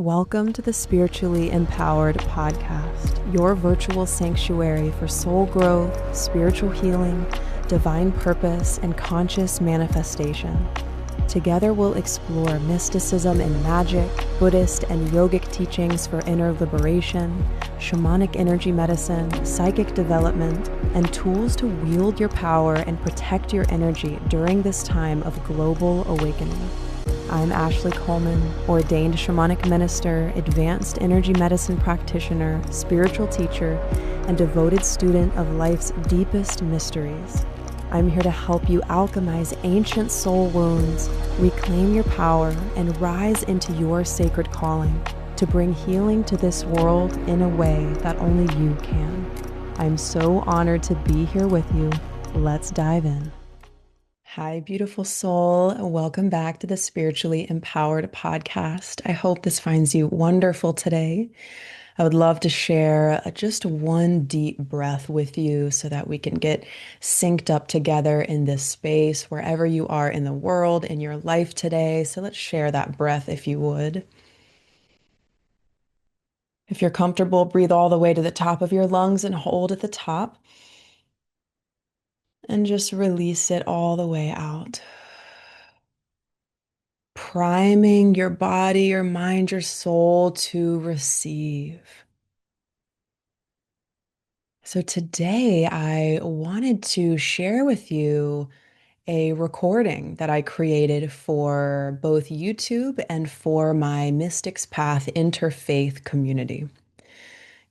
Welcome to the Spiritually Empowered Podcast, your virtual sanctuary for soul growth, spiritual healing, divine purpose, and conscious manifestation. Together we'll explore mysticism and magic, Buddhist and yogic teachings for inner liberation, shamanic energy medicine, psychic development, and tools to wield your power and protect your energy during this time of global awakening. I'm Ashley Coleman, ordained shamanic minister, advanced energy medicine practitioner, spiritual teacher, and devoted student of life's deepest mysteries. I'm here to help you alchemize ancient soul wounds, reclaim your power, and rise into your sacred calling to bring healing to this world in a way that only you can. I'm so honored to be here with you. Let's dive in. Hi, beautiful soul. Welcome back to the Spiritually Empowered Podcast. I hope this finds you wonderful today. I would love to share just one deep breath with you so that we can get synced up together in this space, wherever you are in the world, in your life today. So let's share that breath if you would. If you're comfortable, breathe all the way to the top of your lungs and hold at the top. And just release it all the way out. Priming your body, your mind, your soul to receive. So today I wanted to share with you a recording that I created for both YouTube and for my Mystics Path interfaith community.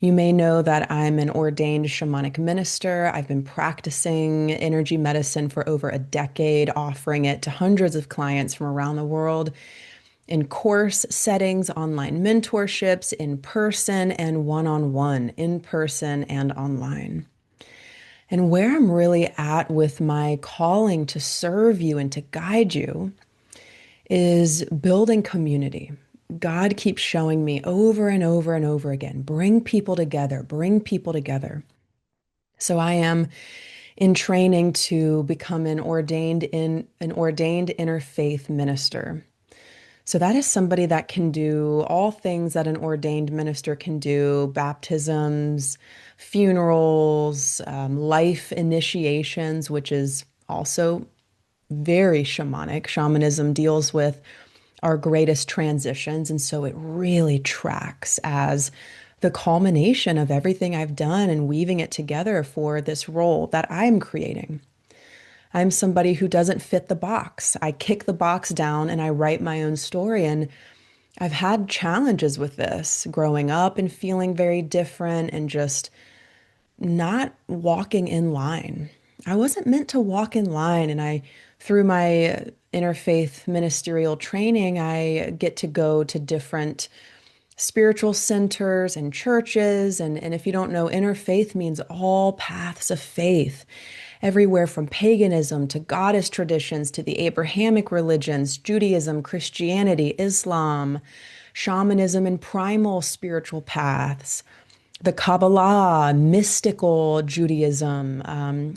You may know that I'm an ordained shamanic minister. I've been practicing energy medicine for over a decade, offering it to hundreds of clients from around the world in course settings, online mentorships, in person and one-on-one, in person and online. And where I'm really at with my calling to serve you and to guide you is building community. God keeps showing me over and over and over again, bring people together, bring people together. So I am in training to become an ordained interfaith minister. So that is somebody that can do all things that an ordained minister can do: baptisms, funerals, life initiations, which is also very shamanic. Shamanism deals with our greatest transitions. And so it really tracks as the culmination of everything I've done and weaving it together for this role that I'm creating. I'm somebody who doesn't fit the box. I kick the box down and I write my own story. And I've had challenges with this growing up and feeling very different and just not walking in line. I wasn't meant to walk in line. And through my interfaith ministerial training, I get to go to different spiritual centers and churches. And if you don't know, interfaith means all paths of faith, everywhere from paganism to goddess traditions to the Abrahamic religions, Judaism, Christianity, Islam, shamanism, and primal spiritual paths, the Kabbalah, mystical Judaism,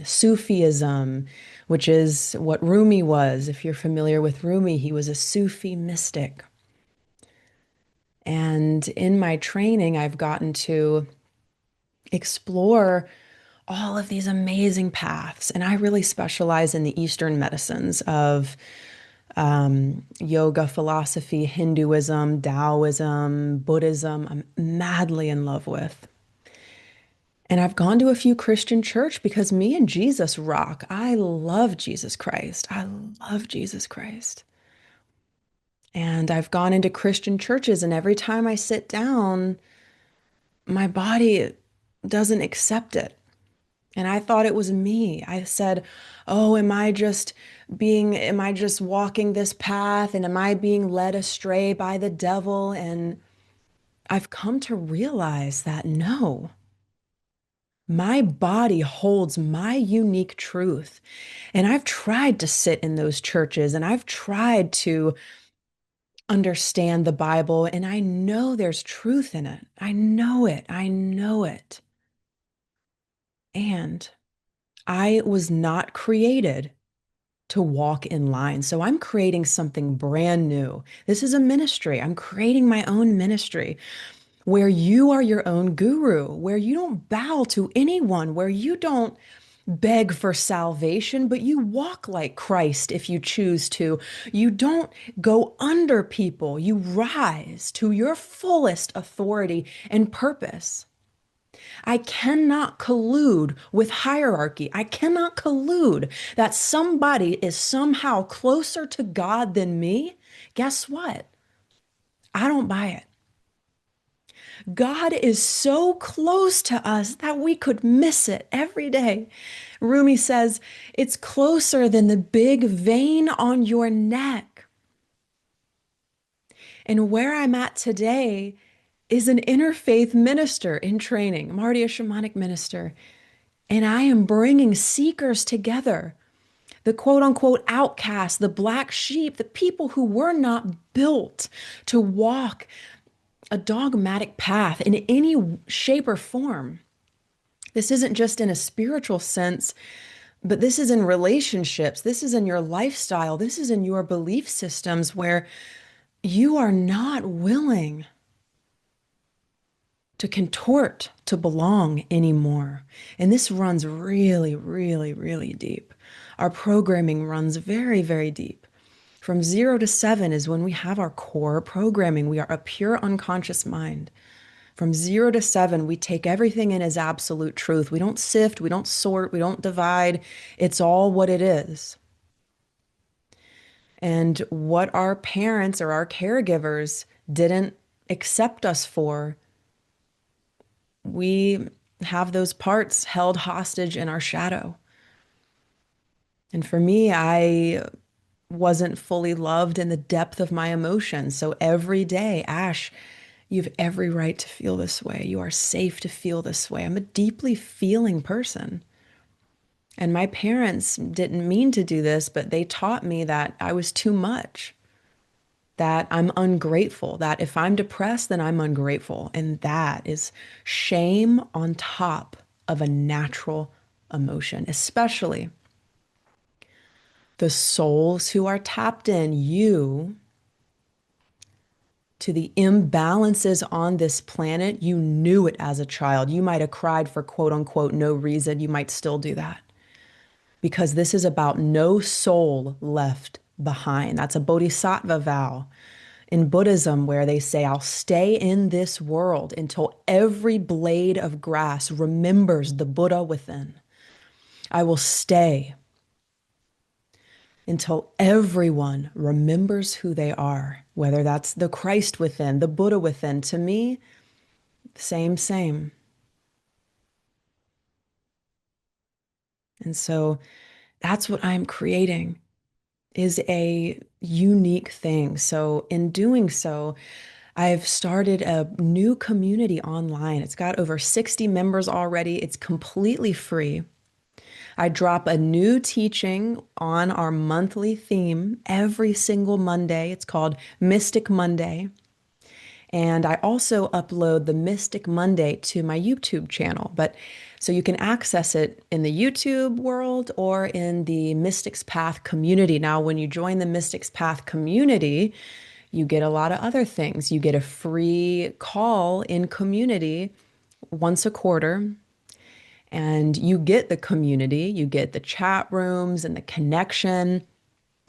Sufism, which is what Rumi was. If you're familiar with Rumi, he was a Sufi mystic. And in my training, I've gotten to explore all of these amazing paths. And I really specialize in the Eastern medicines of yoga, philosophy, Hinduism, Taoism, Buddhism. I'm madly in love with. And I've gone to a few Christian church because me and Jesus rock. I love Jesus Christ. I love Jesus Christ. And I've gone into Christian churches, and every time I sit down, my body doesn't accept it. And I thought it was me. I said, oh, am I just walking this path? And am I being led astray by the devil? And I've come to realize that no, my body holds my unique truth. And I've tried to sit in those churches and I've tried to understand the Bible, and I know there's truth in it. I know it. I know it. And I was not created to walk in line. So I'm creating something brand new. This is a ministry. I'm creating my own ministry where you are your own guru, where you don't bow to anyone, where you don't beg for salvation, but you walk like Christ if you choose to. You don't go under people, you rise to your fullest authority and purpose. I cannot collude with hierarchy. I cannot collude that somebody is somehow closer to God than me. Guess what? I don't buy it. God is so close to us that we could miss it every day. Rumi says, it's closer than the big vein on your neck. And where I'm at today is an interfaith minister in training. I'm already a shamanic minister. And I am bringing seekers together, the quote unquote outcasts, the black sheep, the people who were not built to walk a dogmatic path in any shape or form. This isn't just in a spiritual sense, but this is in relationships. This is in your lifestyle. This is in your belief systems where you are not willing to contort to belong anymore. And this runs really, really, really deep. Our programming runs very, very deep. From 0 to 7 is when we have our core programming. We are a pure unconscious mind. From 0 to 7, we take everything in as absolute truth. We don't sift, we don't sort, we don't divide. It's all what it is. And what our parents or our caregivers didn't accept us for, we have those parts held hostage in our shadow. And for me, I wasn't fully loved in the depth of my emotions. So every day, Ash, you have every right to feel this way. You are safe to feel this way. I'm a deeply feeling person. And my parents didn't mean to do this, but they taught me that I was too much, that I'm ungrateful, that if I'm depressed, then I'm ungrateful. And that is shame on top of a natural emotion, especially the souls who are tapped in, you, to the imbalances on this planet. You knew it as a child. You might have cried for quote unquote no reason. You might still do that because this is about no soul left behind. That's a bodhisattva vow in Buddhism, where they say, I'll stay in this world until every blade of grass remembers the Buddha within. I will stay until everyone remembers who they are, whether that's the Christ within, the Buddha within. To me, same, same. And so that's what I'm creating, is a unique thing. So in doing so, I've started a new community online. It's got over 60 members already. It's completely free. I drop a new teaching on our monthly theme every single Monday. It's called Mystic Monday. And I also upload the Mystic Monday to my YouTube channel. But so you can access it in the YouTube world or in the Mystics Path community. Now, when you join the Mystics Path community, you get a lot of other things. You get a free call in community once a quarter. And you get the community, you get the chat rooms and the connection.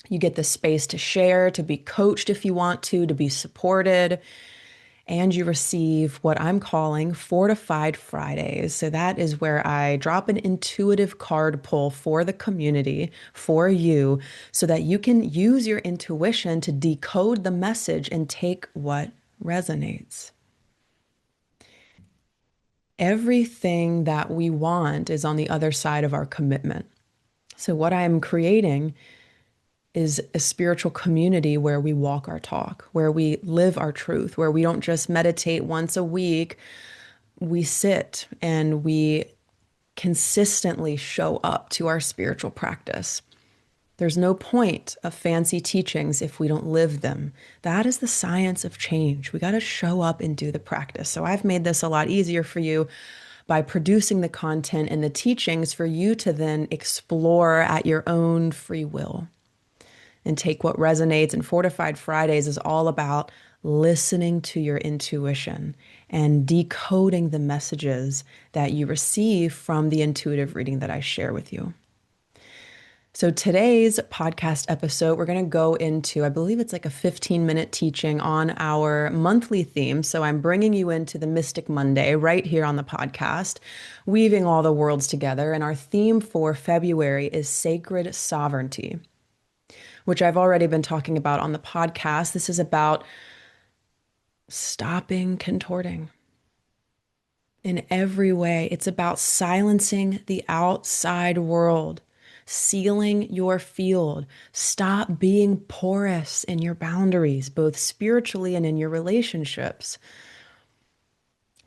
You get the space to share, to be coached if you want to be supported. And you receive what I'm calling Fortified Fridays. So that is where I drop an intuitive card pull for the community, for you, so that you can use your intuition to decode the message and take what resonates. Everything that we want is on the other side of our commitment. So what I'm creating is a spiritual community where we walk our talk, where we live our truth, where we don't just meditate once a week. We sit and we consistently show up to our spiritual practice. There's no point of fancy teachings if we don't live them. That is the science of change. We got to show up and do the practice. So I've made this a lot easier for you by producing the content and the teachings for you to then explore at your own free will. and take what resonates. And Fortified Fridays is all about listening to your intuition and decoding the messages that you receive from the intuitive reading that I share with you. So today's podcast episode, we're going to go into, I believe it's like a 15-minute teaching on our monthly theme. So I'm bringing you into the Mystic Monday right here on the podcast, weaving all the worlds together. And our theme for February is sacred sovereignty, which I've already been talking about on the podcast. This is about stopping contorting in every way. It's about silencing the outside world, sealing your field. Stop being porous in your boundaries, both spiritually and in your relationships.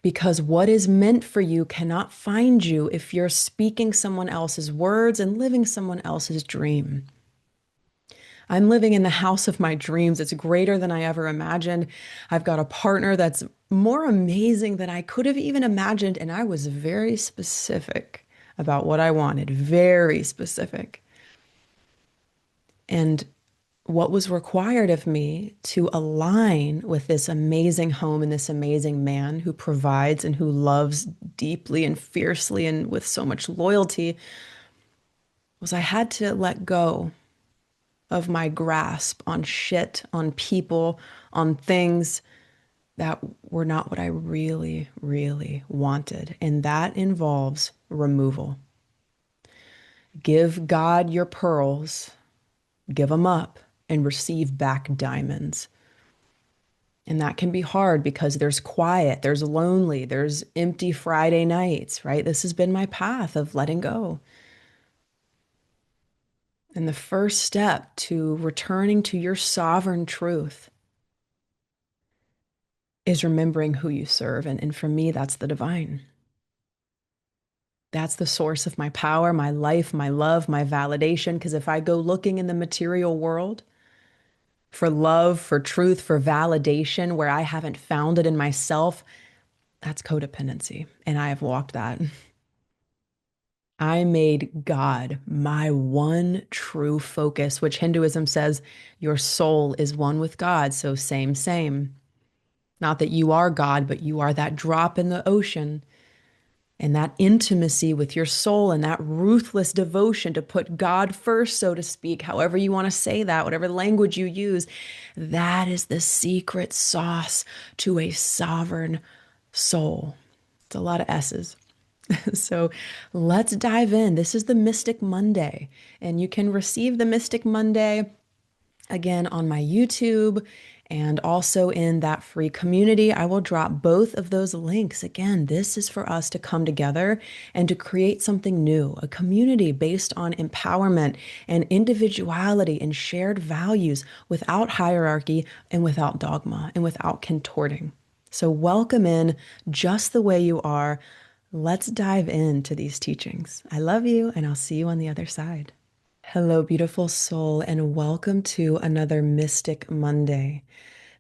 Because what is meant for you cannot find you if you're speaking someone else's words and living someone else's dream. I'm living in the house of my dreams. It's greater than I ever imagined. I've got a partner that's more amazing than I could have even imagined. And I was very specific about what I wanted, very specific. And what was required of me to align with this amazing home and this amazing man who provides and who loves deeply and fiercely and with so much loyalty was I had to let go of my grasp on shit, on people, on things that were not what I really, really wanted. And that involves removal. Give God your pearls, give them up, and receive back diamonds. And that can be hard because there's quiet, there's lonely, there's empty Friday nights, right? This has been my path of letting go. And the first step to returning to your sovereign truth is remembering who you serve. And for me, that's the divine. That's the source of my power, my life, my love, my validation. Because if I go looking in the material world for love, for truth, for validation, where I haven't found it in myself, that's codependency. And I have walked that. I made God my one true focus, which Hinduism says your soul is one with God. So same, same. Not that you are God, but you are that drop in the ocean. And that intimacy with your soul and that ruthless devotion to put God first, so to speak, however you want to say that, whatever language you use, that is the secret sauce to a sovereign soul. It's a lot of S's. So let's dive in. This is the Mystic Monday, and you can receive the Mystic Monday again on my YouTube and also in that free community. I will drop both of those links. Again, this is for us to come together and to create something new, a community based on empowerment and individuality and shared values without hierarchy and without dogma and without contorting. So welcome in just the way you are. Let's dive into these teachings. I love you, and I'll see you on the other side. Hello, beautiful soul, and welcome to another Mystic Monday.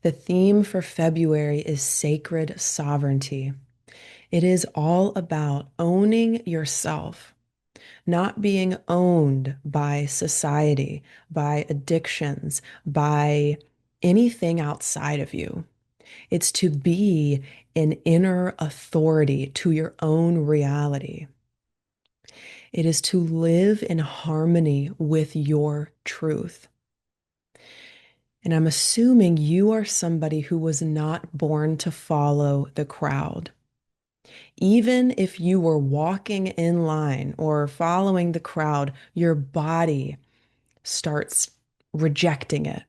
The theme for February is sacred sovereignty. It is all about owning yourself, not being owned by society, by addictions, by anything outside of you. It's to be an inner authority to your own reality. It is to live in harmony with your truth. And I'm assuming you are somebody who was not born to follow the crowd. Even if you were walking in line or following the crowd, your body starts rejecting it.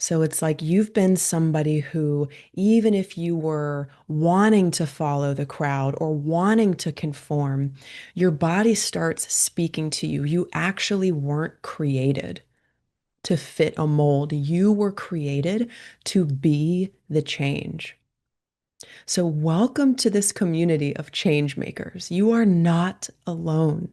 So it's like you've been somebody who, even if you were wanting to follow the crowd or wanting to conform, your body starts speaking to you. You actually weren't created to fit a mold. You were created to be the change. So welcome to this community of change makers. You are not alone.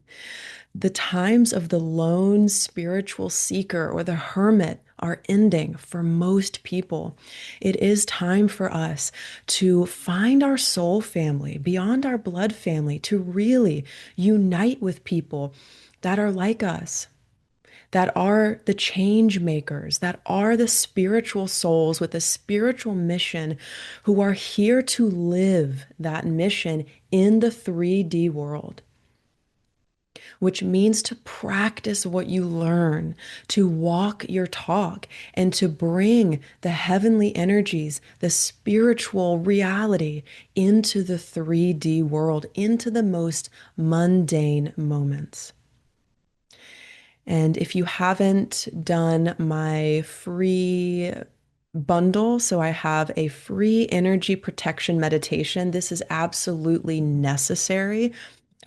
The times of the lone spiritual seeker or the hermit are ending for most people. It is time for us to find our soul family beyond our blood family, to really unite with people that are like us, that are the change makers, that are the spiritual souls with a spiritual mission who are here to live that mission in the 3D world, which means to practice what you learn, to walk your talk, and to bring the heavenly energies, the spiritual reality into the 3D world, into the most mundane moments. And if you haven't done my free bundle, so I have a free energy protection meditation. This is absolutely necessary.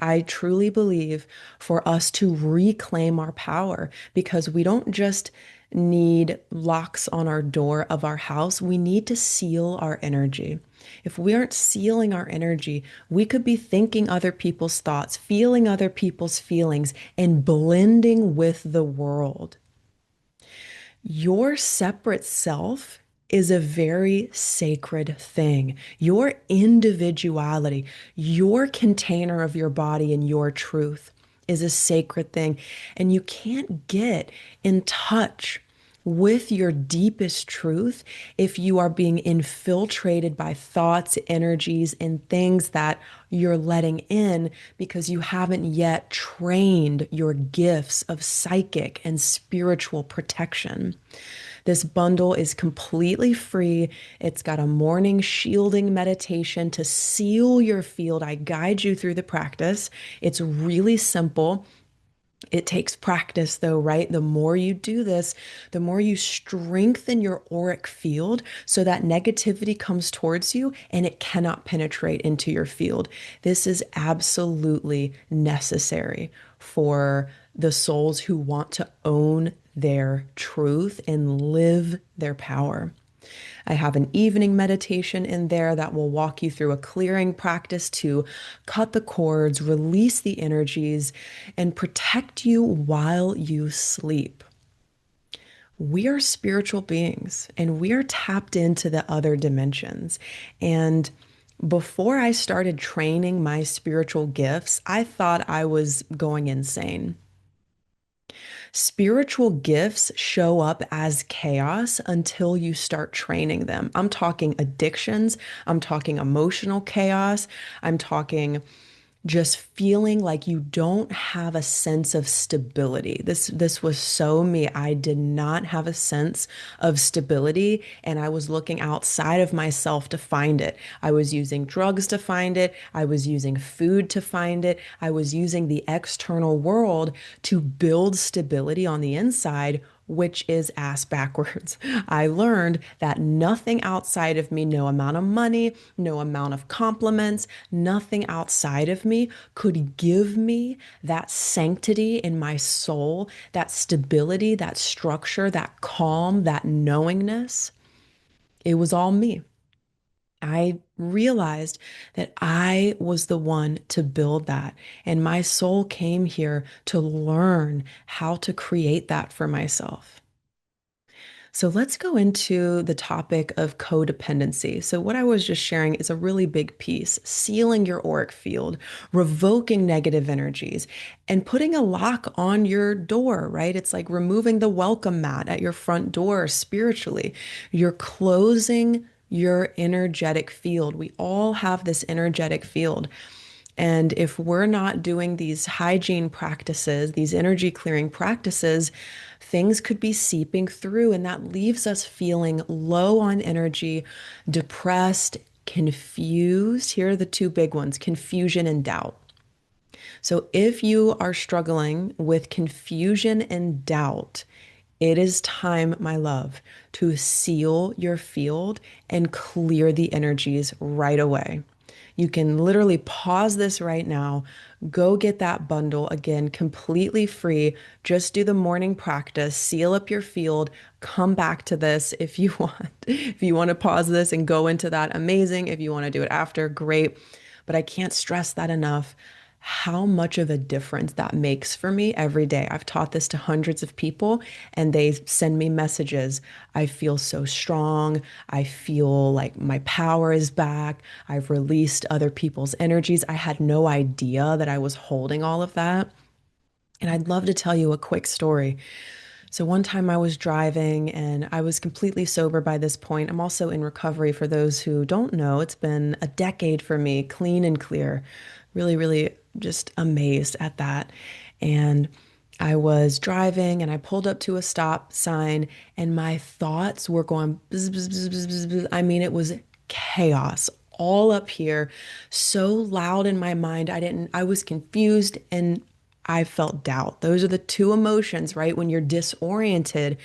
I truly believe for us to reclaim our power because we don't just need locks on our door of our house. We need to seal our energy. If we aren't sealing our energy, we could be thinking other people's thoughts, feeling other people's feelings, and blending with the world. Your separate self is a very sacred thing. Your individuality, your container of your body and your truth is a sacred thing. And you can't get in touch with your deepest truth if you are being infiltrated by thoughts, energies, and things that you're letting in because you haven't yet trained your gifts of psychic and spiritual protection. This bundle is completely free. It's got a morning shielding meditation to seal your field. I guide you through the practice. It's really simple. It takes practice though, right? The more you do this, the more you strengthen your auric field so that negativity comes towards you and it cannot penetrate into your field. This is absolutely necessary for the souls who want to own their truth and live their power. I have an evening meditation in there that will walk you through a clearing practice to cut the cords, release the energies, and protect you while you sleep. We are spiritual beings and we are tapped into the other dimensions. And before I started training my spiritual gifts, I thought I was going insane. Spiritual gifts show up as chaos until you start training them. I'm talking addictions, I'm talking emotional chaos, I'm talking just feeling like you don't have a sense of stability. This was so me. I did not have a sense of stability and I was looking outside of myself to find it. I was using drugs to find it. I was using food to find it. I was using the external world to build stability on the inside, which is ass backwards. I learned that nothing outside of me, no amount of money, no amount of compliments, nothing outside of me could give me that sanctity in my soul, that stability, that structure, that calm, that knowingness. It was all me. I realized that I was the one to build that. And my soul came here to learn how to create that for myself. So let's go into the topic of codependency. So, what I was just sharing is a really big piece, sealing your auric field, revoking negative energies, and putting a lock on your door, right? It's like removing the welcome mat at your front door spiritually. You're closing your energetic field. We all have this energetic field. And if we're not doing these hygiene practices, these energy clearing practices, things could be seeping through, and that leaves us feeling low on energy, depressed, confused. Here are the two big ones, confusion and doubt. So if you are struggling with confusion and doubt, it is time, my love, to seal your field and clear the energies right away. You can literally pause this right now, go get that bundle again, completely free. Just do the morning practice, seal up your field, come back to this if you want. If you want to pause this and go into that, amazing. If you want to do it after, great. But I can't stress that enough how much of a difference that makes for me every day. I've taught this to hundreds of people and they send me messages. I feel so strong. I feel like my power is back. I've released other people's energies. I had no idea that I was holding all of that. And I'd love to tell you a quick story. So, one time I was driving and I was completely sober by this point. I'm also in recovery for those who don't know. It's been a decade for me, clean and clear. Really, really just amazed at that. And I was driving and I pulled up to a stop sign and my thoughts were going bzz, bzz, bzz, bzz, bzz, bzz. I mean, it was chaos all up here, so loud in my mind. I was confused and I felt doubt. Those are the two emotions, right? When you're disoriented,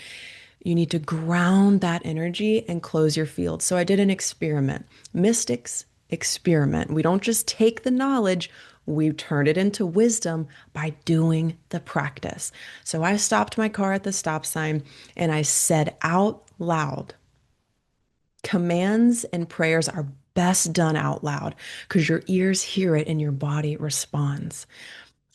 you need to ground that energy and close your field. So I did an experiment. Mystics experiment. We don't just take the knowledge, we turn it into wisdom by doing the practice. So I stopped my car at the stop sign and I said out loud, commands and prayers are best done out loud because your ears hear it and your body responds.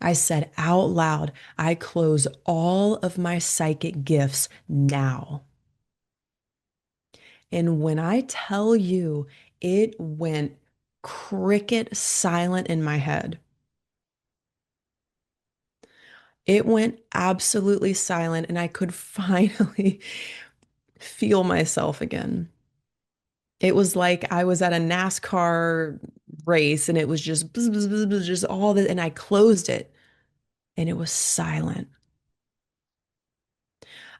I said out loud, I close all of my psychic gifts now. And when I tell you, it went cricket silent in my head. It went absolutely silent, and I could finally feel myself again. It was like I was at a NASCAR race and it was just, bzz, bzz, bzz, bzz, just all that. And I closed it and it was silent.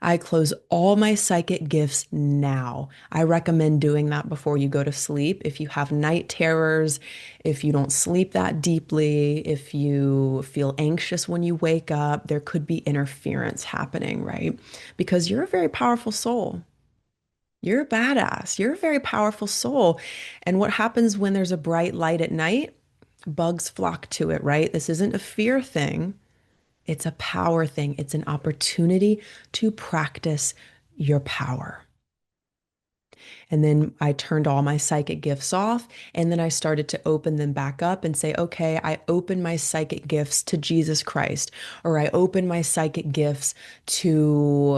I close all my psychic gifts now. I recommend doing that before you go to sleep. If you have night terrors, if you don't sleep that deeply, if you feel anxious when you wake up, there could be interference happening, right? Because you're a very powerful soul. You're a badass. You're a very powerful soul. And what happens when there's a bright light at night? Bugs flock to it, right? This isn't a fear thing. It's a power thing. It's an opportunity to practice your power. And then I turned all my psychic gifts off. And then I started to open them back up and say, okay, I open my psychic gifts to Jesus Christ, or I open my psychic gifts to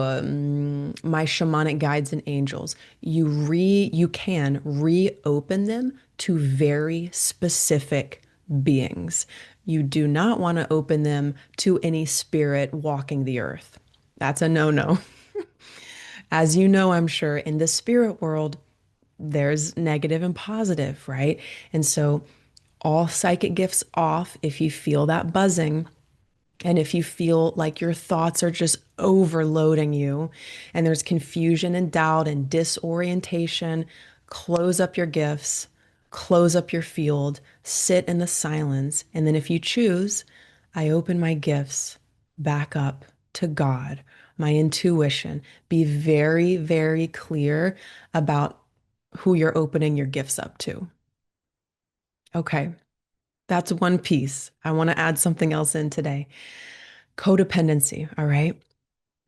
my shamanic guides and angels. You can reopen them to very specific beings. You do not want to open them to any spirit walking the earth. That's a no-no. As you know, I'm sure in the spirit world, there's negative and positive, right? And so all psychic gifts off if you feel that buzzing. And if you feel like your thoughts are just overloading you and there's confusion and doubt and disorientation, close up your gifts, close up your field, sit in the silence. And then if you choose, I open my gifts back up to God, my intuition. Be very, very clear about who you're opening your gifts up to. Okay, that's one piece. I want to add something else in today. Codependency, all right?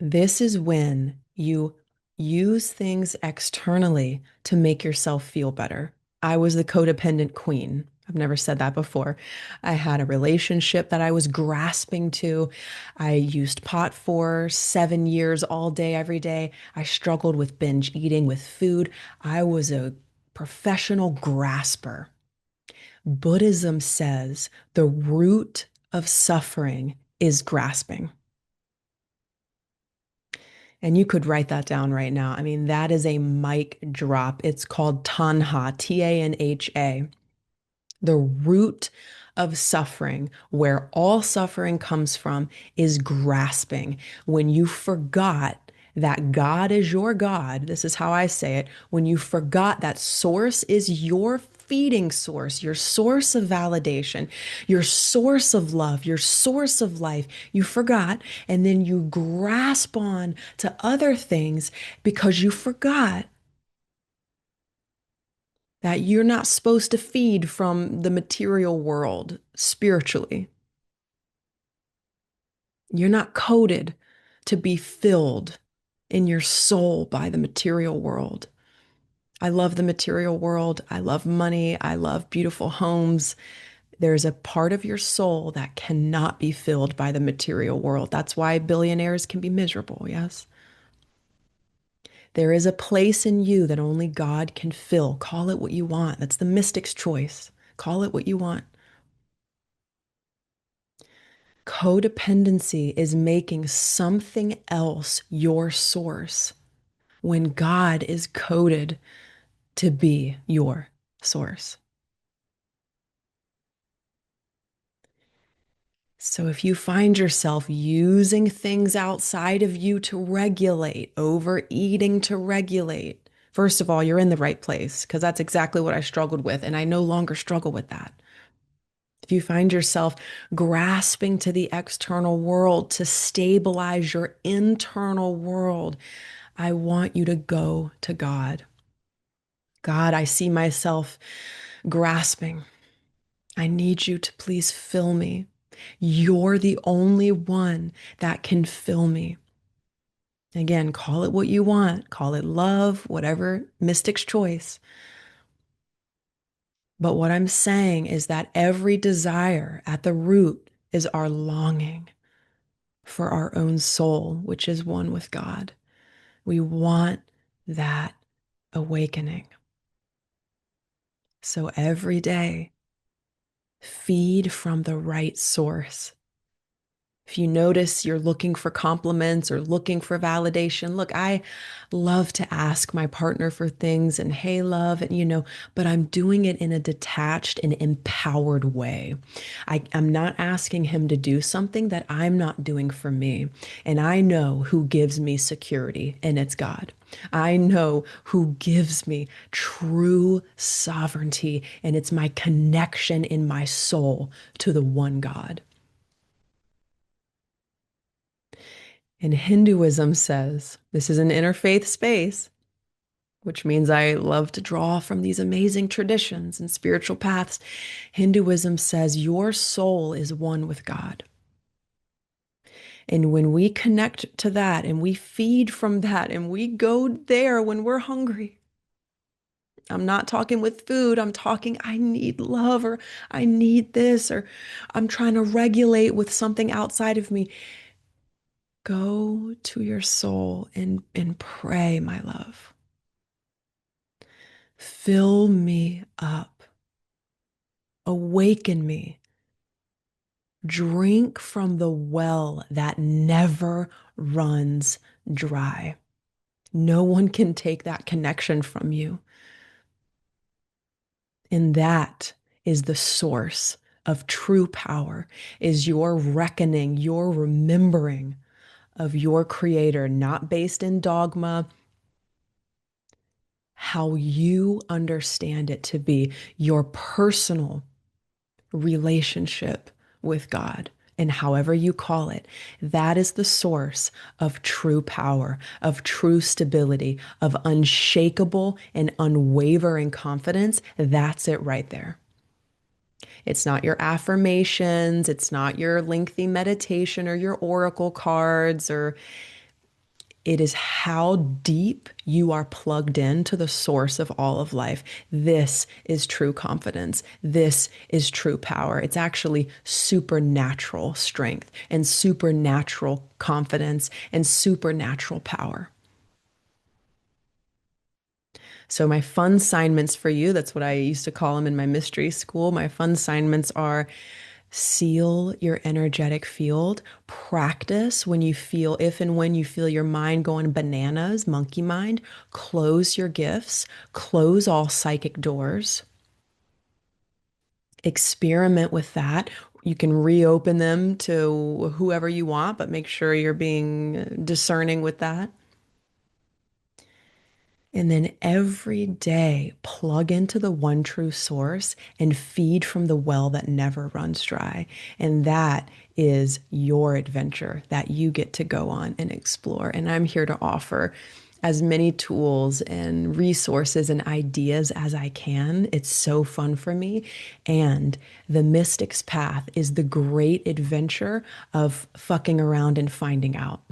This is when you use things externally to make yourself feel better. I was the codependent queen. I've never said that before. I had a relationship that I was grasping to. I used pot for 7 years, all day, every day. I struggled with binge eating, with food. I was a professional grasper. Buddhism says the root of suffering is grasping. And you could write that down right now. I mean, that is a mic drop. It's called Tanha, Tanha. The root of suffering, where all suffering comes from, is grasping. When you forgot that God is your God, this is how I say it. When you forgot that source is your feeding source, your source of validation, your source of love, your source of life, you forgot, and then you grasp on to other things because you forgot that you're not supposed to feed from the material world spiritually. You're not coded to be filled in your soul by the material world. I love the material world. I love money. I love beautiful homes. There's a part of your soul that cannot be filled by the material world. That's why billionaires can be miserable. Yes. There is a place in you that only God can fill. Call it what you want. That's the mystic's choice. Call it what you want. Codependency is making something else your source when God is coded to be your source. So if you find yourself using things outside of you to regulate, overeating to regulate, first of all, you're in the right place because that's exactly what I struggled with. And I no longer struggle with that. If you find yourself grasping to the external world to stabilize your internal world, I want you to go to God. God, I see myself grasping. I need you to please fill me. You're the only one that can fill me. Again, call it what you want, call it love, whatever, mystic's choice. But what I'm saying is that every desire at the root is our longing for our own soul, which is one with God. We want that awakening. So every day, feed from the right source. If you notice you're looking for compliments or looking for validation, look, I love to ask my partner for things and hey, love, and but I'm doing it in a detached and empowered way. I'm not asking him to do something that I'm not doing for me. And I know who gives me security, and it's God. I know who gives me true sovereignty, and it's my connection in my soul to the one God. And Hinduism says this is an interfaith space, which means I love to draw from these amazing traditions and spiritual paths. Hinduism says your soul is one with God. And when we connect to that and we feed from that and we go there when we're hungry, I'm not talking with food, I'm talking, I need love or I need this or I'm trying to regulate with something outside of me. Go to your soul and pray, my love. Fill me up. Awaken me. Drink from the well that never runs dry. No one can take that connection from you. And that is the source of true power, is your reckoning, your remembering of your creator, not based in dogma, how you understand it to be your personal relationship with God. And however you call it, that is the source of true power, of true stability, of unshakable and unwavering confidence. That's it right there. It's not your affirmations, it's not your lengthy meditation or your oracle cards or it is how deep you are plugged into the source of all of life. This is true confidence. This is true power. It's actually supernatural strength and supernatural confidence and supernatural power. So, my fun assignments for you, that's what I used to call them in my mystery school. My fun assignments are seal your energetic field. Practice when you feel, if and when you feel your mind going bananas, monkey mind, close your gifts, close all psychic doors. Experiment with that. You can reopen them to whoever you want, but make sure you're being discerning with that. And then every day, plug into the one true source and feed from the well that never runs dry. And that is your adventure that you get to go on and explore. And I'm here to offer as many tools and resources and ideas as I can. It's so fun for me. And the mystic's path is the great adventure of fucking around and finding out.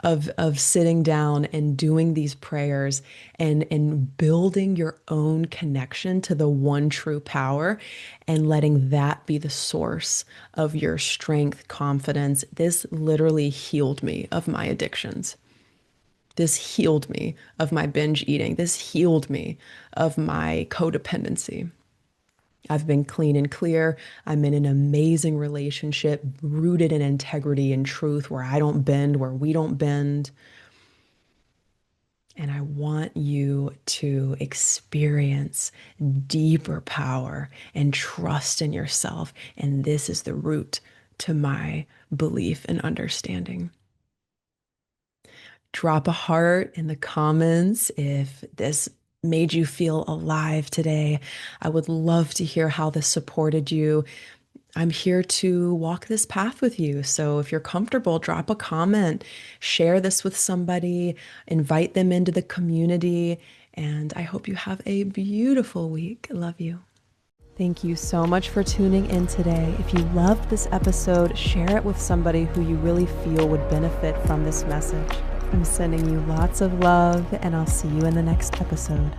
Of sitting down and doing these prayers and building your own connection to the one true power and letting that be the source of your strength, confidence. This literally healed me of my addictions. This healed me of my binge eating. This healed me of my codependency. I've been clean and clear. I'm in an amazing relationship rooted in integrity and truth where I don't bend, where we don't bend. And I want you to experience deeper power and trust in yourself. And this is the root to my belief and understanding. Drop a heart in the comments if this made you feel alive today. I would love to hear how this supported you. I'm here to walk this path with you. So if you're comfortable, drop a comment, share this with somebody, invite them into the community. And I hope you have a beautiful week. Love you. Thank you so much for tuning in today. If you loved this episode, share it with somebody who you really feel would benefit from this message. I'm sending you lots of love, and I'll see you in the next episode.